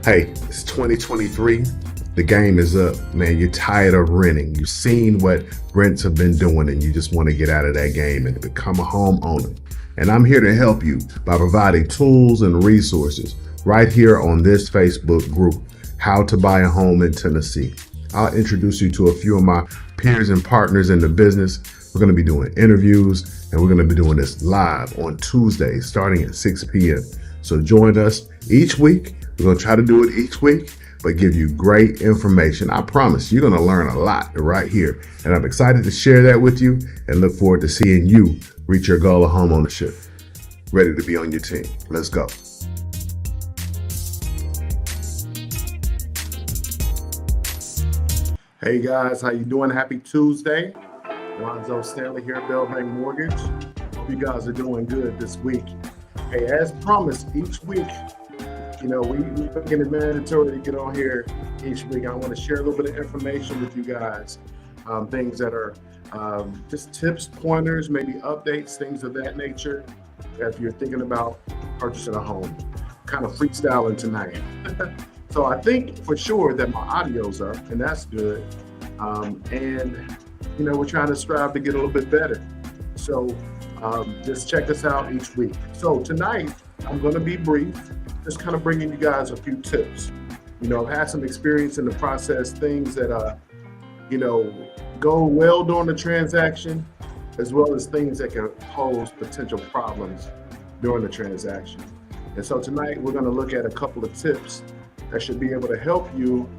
Hey, it's 2023. The game is up, man. You're tired of renting. You've seen what rents have been doing, and you just want to get out of that game and become a homeowner. And I'm here to help you by providing tools and resources right here on this Facebook group, How to Buy a Home in Tennessee. I'll introduce you to a few of my peers and partners in the business. We're going to be doing interviews, and we're going to be doing this live on Tuesdays starting at 6 p.m. So join us each week. We're going to try to do it each week, but give you great information. I promise you're going to learn a lot right here. And I'm excited to share that with you and look forward to seeing you reach your goal of homeownership. Ready to be on your team. Let's go. Hey guys, how you doing? Happy Tuesday. Lonzo Stanley here at Bell Bank Mortgage. Hope you guys are doing good this week. Hey, as promised, each week, we make it mandatory to get on here each week. I want to share a little bit of information with you guys, things that are just tips, pointers, maybe updates, things of that nature. If you're thinking about purchasing a home, kind of freestyling tonight. So I think for sure that my audio's up, and that's good. We're trying to strive to get a little bit better. So just check us out each week. So tonight, I'm going to be brief, just kind of bringing you guys a few tips. I've had some experience in the process, things that, go well during the transaction, as well as things that can pose potential problems during the transaction. And so tonight, we're going to look at a couple of tips that should be able to help you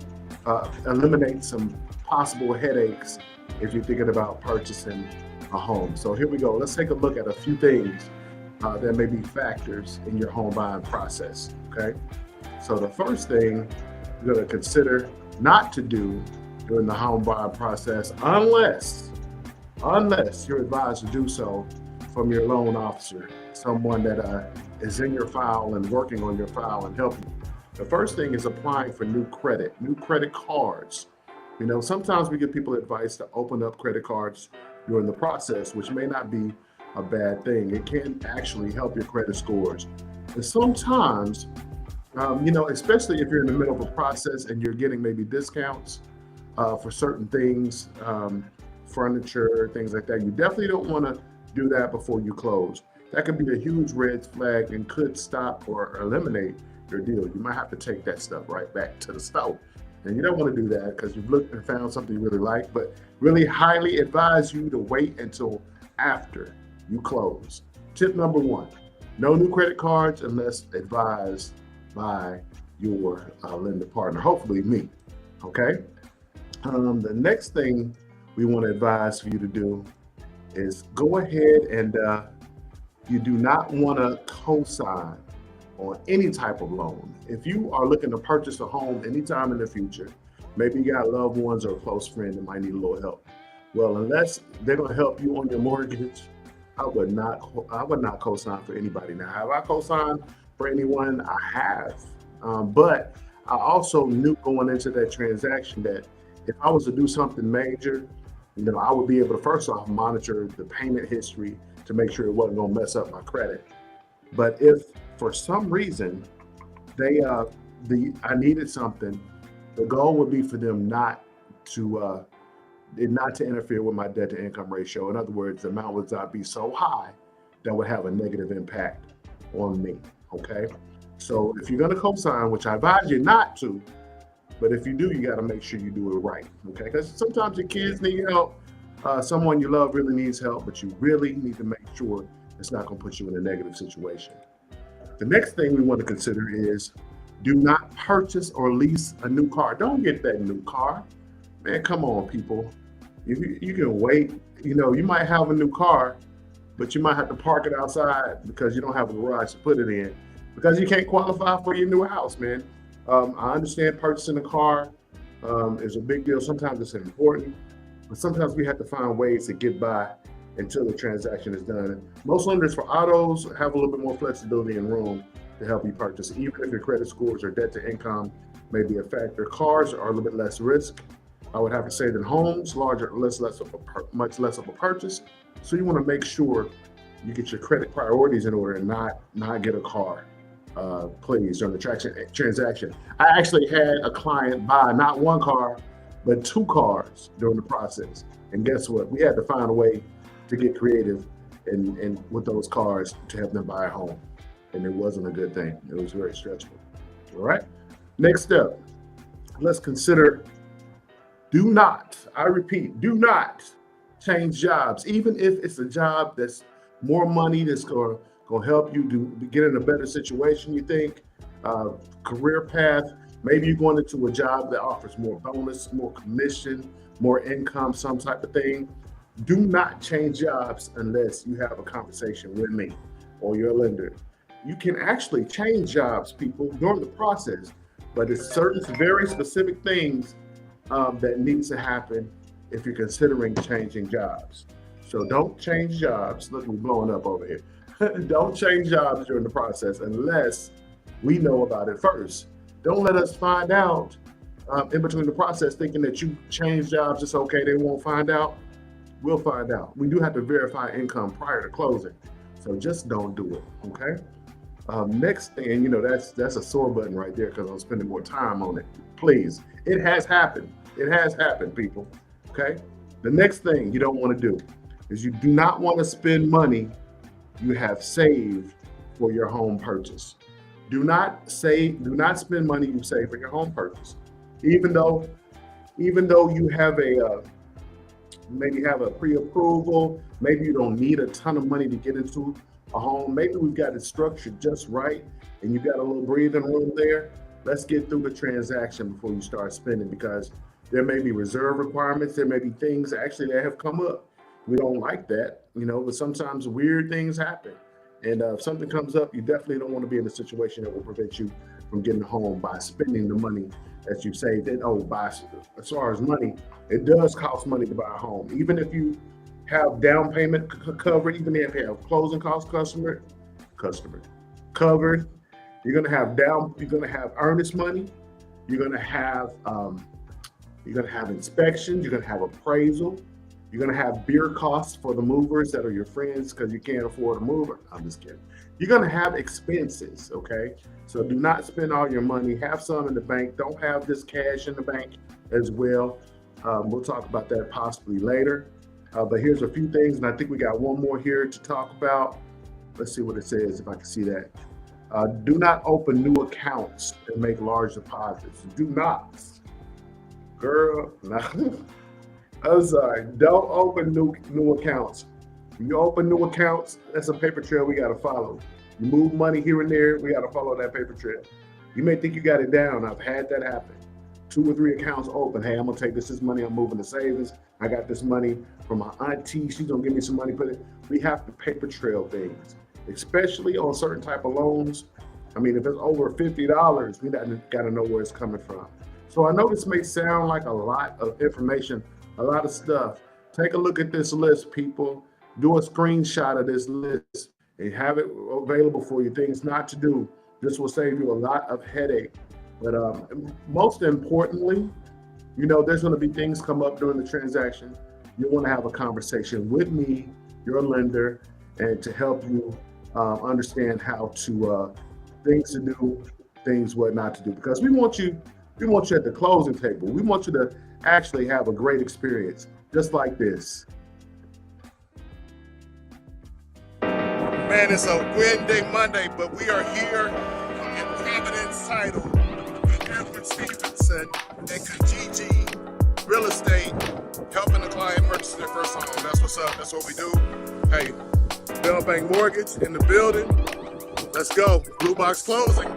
eliminate some possible headaches if you're thinking about purchasing a home. So here we go. Let's take a look at a few things that may be factors in your home buying process, okay? So the first thing you're gonna consider not to do during the home buying process, unless you're advised to do so from your loan officer, someone that is in your file and working on your file and helping you. The first thing is applying for new credit cards. Sometimes we give people advice to open up credit cards during the process, which may not be a bad thing. It can actually help your credit scores. And sometimes, especially if you're in the middle of a process and you're getting maybe discounts for certain things, furniture, things like that, you definitely don't want to do that before you close. That could be a huge red flag and could stop or eliminate your deal. You might have to take that stuff right back to the store. And you don't want to do that because you've looked and found something you really like, but really highly advise you to wait until after you close. Tip number one, no new credit cards unless advised by your lender partner, hopefully me, okay? The next thing we want to advise for you to do is go ahead and you do not want to co-sign on any type of loan. If you are looking to purchase a home anytime in the future, maybe you got loved ones or a close friend that might need a little help. Well, unless they're going to help you on your mortgage, I would not co-sign for anybody. Now, have I co-signed for anyone? I have, but I also knew going into that transaction that if I was to do something major, I would be able to first off monitor the payment history to make sure it wasn't going to mess up my credit. But if for some reason I needed something, the goal would be for them not to interfere with my debt to income ratio. In other words, the amount would not be so high that would have a negative impact on me. Okay. So if you're going to co-sign, which I advise you not to, but if you do, you got to make sure you do it right. Okay. Because sometimes your kids need help. Someone you love really needs help, but you really need to make sure it's not going to put you in a negative situation. The next thing we want to consider is do not purchase or lease a new car. Don't get that new car. Man, come on, people. You can wait. You might have a new car, but you might have to park it outside because you don't have a garage to put it in because you can't qualify for your new house, man. I understand purchasing a car is a big deal. Sometimes it's important, but sometimes we have to find ways to get by until the transaction is done. Most lenders for autos have a little bit more flexibility and room to help you purchase, even if your credit scores or debt to income may be a factor. Cars are a little bit less risk, I would have to say, than homes. Larger, much less of a purchase. So you want to make sure you get your credit priorities in order and not get a car. please, during the transaction. I actually had a client buy not one car, but 2 cars during the process. And guess what? We had to find a way to get creative and with those cars to help them buy a home. And it wasn't a good thing. It was very stressful. All right. Next step, let's consider do not, I repeat, do not change jobs, even if it's a job that's more money, that's going to help you get in a better situation, you think, career path. Maybe you're going into a job that offers more bonus, more commission, more income, some type of thing. Do not change jobs unless you have a conversation with me or your lender. You can actually change jobs, people, during the process, but it's certain very specific things that needs to happen if you're considering changing jobs. So don't change jobs. Look, we're blowing up over here. Don't change jobs during the process unless we know about it first. Don't let us find out in between the process thinking that you change jobs, it's okay, they won't find out. We'll find out. We do have to verify income prior to closing. So just don't do it, okay? Next thing, that's a sore button right there because I'm spending more time on it. Please, it has happened. It has happened, people, okay? The next thing you don't want to do is you do not want to spend money you have saved for your home purchase. Do not spend money you save for your home purchase. Even though you have maybe have a pre-approval, maybe you don't need a ton of money to get into a home, maybe we've got it structured just right and you've got a little breathing room there. Let's get through the transaction before you start spending, because there may be reserve requirements, there may be things actually that have come up. We don't like that, but sometimes weird things happen. And if something comes up, you definitely don't want to be in a situation that will prevent you from getting home by spending the money that you saved. And as far as money, it does cost money to buy a home. Even if you have down payment covered, even if you have closing costs covered, you're gonna have earnest money, you're gonna have inspections, you're gonna have appraisal. You're going to have beer costs for the movers that are your friends because you can't afford a mover. I'm just kidding. You're going to have expenses, okay? So do not spend all your money. Have some in the bank. Don't have this cash in the bank as well. We'll talk about that possibly later. But here's a few things, and I think we got one more here to talk about. Let's see what it says, if I can see that. Do not open new accounts and make large deposits. Do not. Girl, no. I'm sorry, don't open new accounts. When you open new accounts, that's a paper trail we gotta follow. You move money here and there, we gotta follow that paper trail. You may think you got it down. I've had that happen. 2 or 3 accounts open. Hey, I'm gonna take this money, I'm moving to savings. I got this money from my auntie, she's gonna give me some money. We have to paper trail things, especially on certain type of loans. I mean, if it's over $50, we gotta know where it's coming from. So I know this may sound like a lot of information, a lot of stuff. Take a look at this list, people. Do a screenshot of this list and have it available for you, things not to do. This will save you a lot of headache. But most importantly, there's going to be things come up during the transaction. You want to have a conversation with me, your lender, and to help you understand how to things to do, things what not to do. Because we want you at the closing table. We want you to actually have a great experience, just like this. Man, it's a Wednesday, Monday, but we are here in Providence Title with Edward Stevenson and Kijiji Real Estate, helping the client purchase their first home. That's what's up. That's what we do. Hey, Bell Bank Mortgage in the building. Let's go. Blue Box Closing.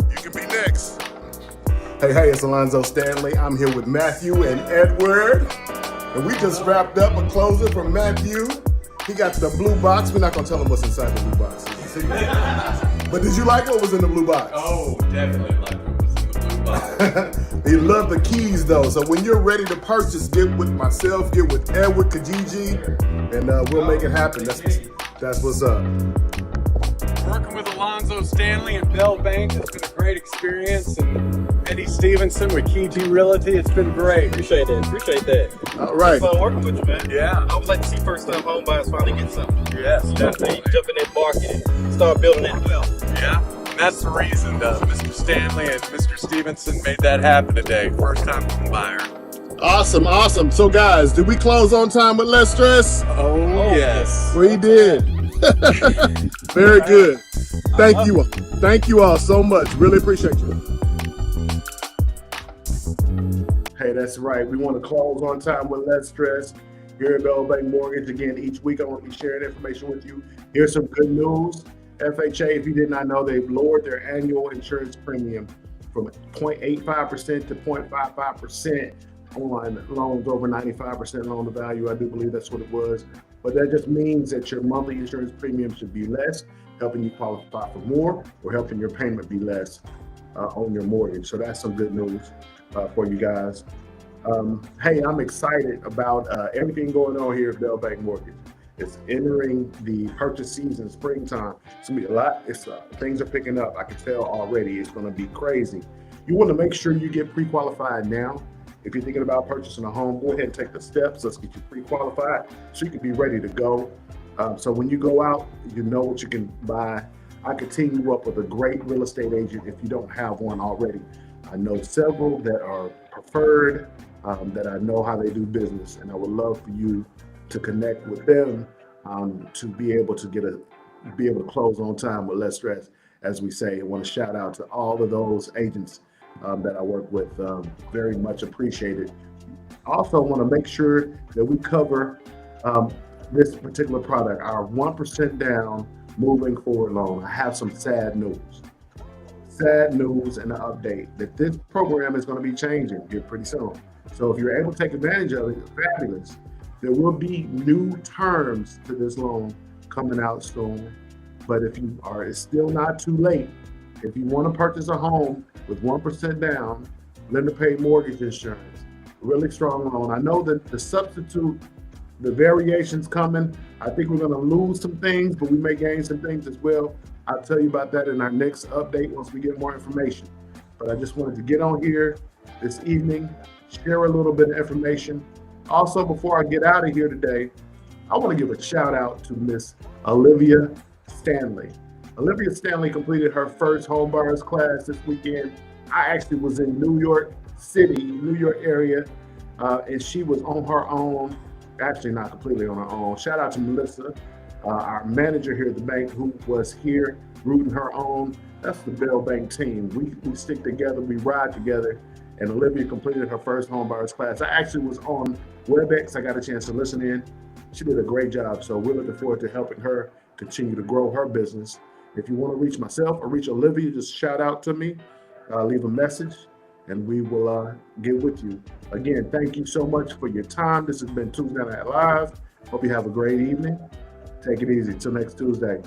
You can be next. Hey, it's Alonzo Stanley. I'm here with Matthew and Edward. And we just wrapped up a closing from Matthew. He got to the blue box. We're not going to tell him what's inside the blue box. But did you like what was in the blue box? Oh, definitely like what was in the blue box. He loved the keys, though. So when you're ready to purchase, get with myself, get with Edward, Kijiji, and we'll make it happen. That's what's up. Working with Alonzo Stanley and Bell Bank, it's been a great experience. And Eddie Stevenson with Kijiji Realty, it's been great. Appreciate that. All right. Fun working with you, man. Yeah. I would like to see first-time home buyers finally get something. Yes, Jump in that market and start building that wealth. Yeah. And that's the reason Mr. Stanley and Mr. Stevenson made that happen today. First time home buyer. Awesome, awesome. So guys, did we close on time with less stress? Oh, yes. We did. Very good. Thank you. Thank you all so much. Really appreciate you. Hey, that's right. We want to close on time with less stress. Here at Bell Bank Mortgage, again, each week I want to be sharing information with you. Here's some good news. FHA, if you did not know, they've lowered their annual insurance premium from 0.85% to 0.55% on loans over 95% loan to value. I do believe that's what it was. But that just means that your monthly insurance premium should be less, helping you qualify for more, or helping your payment be less on your mortgage. So that's some good news for you guys. Hey, I'm excited about everything going on here at Bell Bank Mortgage. It's entering the purchase season, springtime. It's gonna be a lot. Things are picking up. I can tell already. It's gonna be crazy. You want to make sure you get pre-qualified now. If you're thinking about purchasing a home, go ahead and take the steps. Let's get you pre-qualified so you can be ready to go. So when you go out, you know what you can buy. I can team you up with a great real estate agent if you don't have one already. I know several that are preferred, that I know how they do business, and I would love for you to connect with them to be able to close on time with less stress, as we say. I want to shout out to all of those agents that I work with. Very much appreciated. Also want to make sure that we cover this particular product, our 1% down moving forward loan. I have some sad news and an update that this program is going to be changing here pretty soon. So if you're able to take advantage of it, fabulous. There will be new terms to this loan coming out soon. But it's still not too late. If you want to purchase a home with 1% down, lender paid mortgage insurance, really strong loan. I know that the variations coming. I think we're going to lose some things, but we may gain some things as well. I'll tell you about that in our next update once we get more information. But I just wanted to get on here this evening, share a little bit of information. Also, before I get out of here today, I want to give a shout out to Miss Olivia Stanley. Olivia Stanley completed her first home buyers class this weekend. I actually was in New York City, New York area, and she was on her own. Actually, not completely on her own. Shout out to Melissa, our manager here at the bank, who was here rooting her on. That's the Bell Bank team. We stick together, we ride together, and Olivia completed her first home buyers class. I actually was on WebEx. I got a chance to listen in. She did a great job, so we're looking forward to helping her continue to grow her business. If you want to reach myself or reach Olivia, just shout out to me, leave a message, and we will get with you. Again, thank you so much for your time. This has been Tuesday Night Live. Hope you have a great evening. Take it easy. Till next Tuesday.